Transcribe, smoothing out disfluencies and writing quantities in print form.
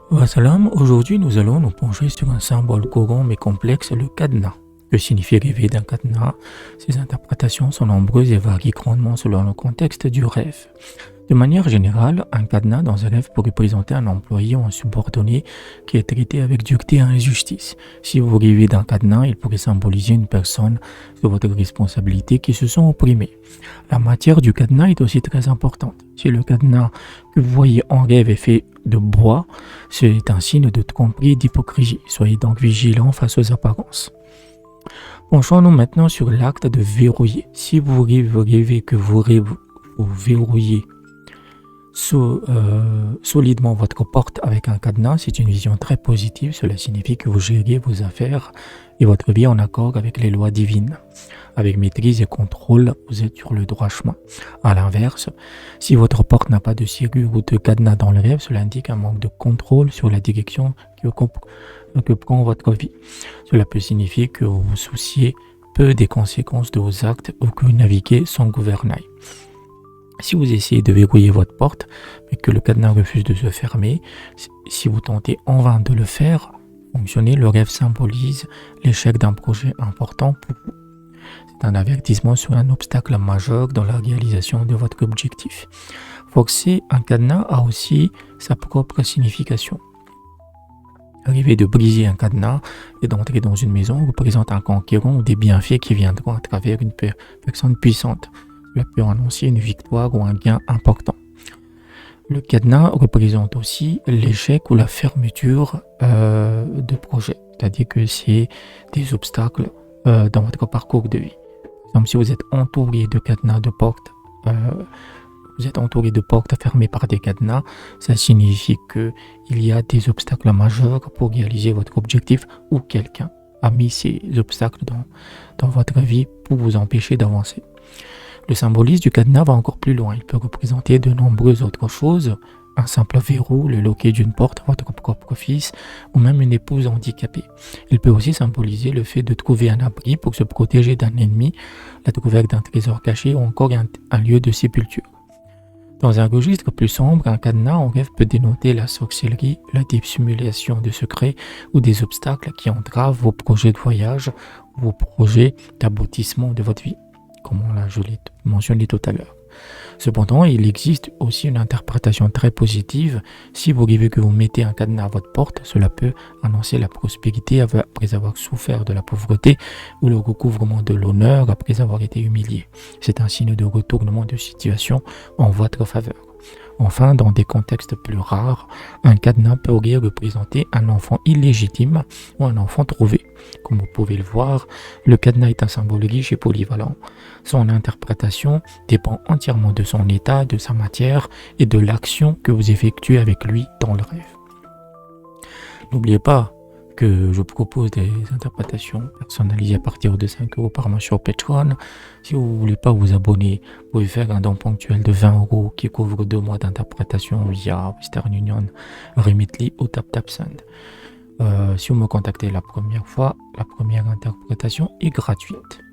Wassalam, aujourd'hui nous allons nous pencher sur un symbole courant mais complexe, le cadenas. Que signifie rêver d'un cadenas? Ces interprétations sont nombreuses et varient grandement selon le contexte du rêve. De manière générale, un cadenas dans un rêve peut représenter un employé ou un subordonné qui est traité avec dureté et injustice. Si vous rêvez d'un cadenas, il pourrait symboliser une personne de votre responsabilité qui se sent opprimée. La matière du cadenas est aussi très importante. Si le cadenas que vous voyez en rêve est fait de bois, c'est un signe de tromperie et d'hypocrisie. Soyez donc vigilants face aux apparences. Penchons-nous maintenant sur l'acte de verrouiller. Si vous rêvez que vous verrouillez solidement votre porte avec un cadenas, c'est une vision très positive. Cela signifie que vous gérez vos affaires et votre vie en accord avec les lois divines. Avec maîtrise et contrôle, vous êtes sur le droit chemin. A l'inverse, si votre porte n'a pas de serrure ou de cadenas dans le rêve, cela indique un manque de contrôle sur la direction que prend votre vie. Cela peut signifier que vous vous souciez peu des conséquences de vos actes ou que vous naviguez sans gouvernail. Si vous essayez de verrouiller votre porte, mais que le cadenas refuse de se fermer, si vous tentez en vain de le faire fonctionner, le rêve symbolise l'échec d'un projet important pour vous. C'est un avertissement sur un obstacle majeur dans la réalisation de votre objectif. Forcer un cadenas a aussi sa propre signification. Arriver de briser un cadenas et d'entrer dans une maison représente un conquérant ou des bienfaits qui viendront à travers une personne puissante. Cela peut annoncer une victoire ou un gain important. Le cadenas représente aussi l'échec ou la fermeture de projet, c'est-à-dire que c'est des obstacles dans votre parcours de vie. Par exemple, si vous êtes entouré de cadenas de portes, vous êtes entouré de portes fermées par des cadenas, ça signifie qu'il y a des obstacles majeurs pour réaliser votre objectif ou quelqu'un a mis ces obstacles dans votre vie pour vous empêcher d'avancer. Le symbolisme du cadenas va encore plus loin. Il peut représenter de nombreuses autres choses. Un simple verrou, le loquet d'une porte, votre propre fils, ou même une épouse handicapée. Il peut aussi symboliser le fait de trouver un abri pour se protéger d'un ennemi, la découverte d'un trésor caché ou encore un lieu de sépulture. Dans un registre plus sombre, un cadenas en rêve peut dénoter la sorcellerie, la dissimulation de secrets ou des obstacles qui entravent vos projets de voyage, vos projets d'aboutissement de votre vie, comme je l'ai mentionné tout à l'heure. Cependant, il existe aussi une interprétation très positive. Si vous rêvez que vous mettez un cadenas à votre porte, cela peut annoncer la prospérité après avoir souffert de la pauvreté ou le recouvrement de l'honneur après avoir été humilié. C'est un signe de retournement de situation en votre faveur. Enfin, dans des contextes plus rares, un cadenas peut représenter un enfant illégitime ou un enfant trouvé. Comme vous pouvez le voir, le cadenas est un symbole riche et polyvalent. Son interprétation dépend entièrement de son état, de sa matière et de l'action que vous effectuez avec lui dans le rêve. N'oubliez pas que je propose des interprétations personnalisées à partir de 5 € par mois sur Patreon. Si vous ne voulez pas vous abonner, vous pouvez faire un don ponctuel de 20 € qui couvre 2 mois d'interprétation via Western Union, Remitly ou TapTapSend. Si vous me contactez la première fois, la première interprétation est gratuite.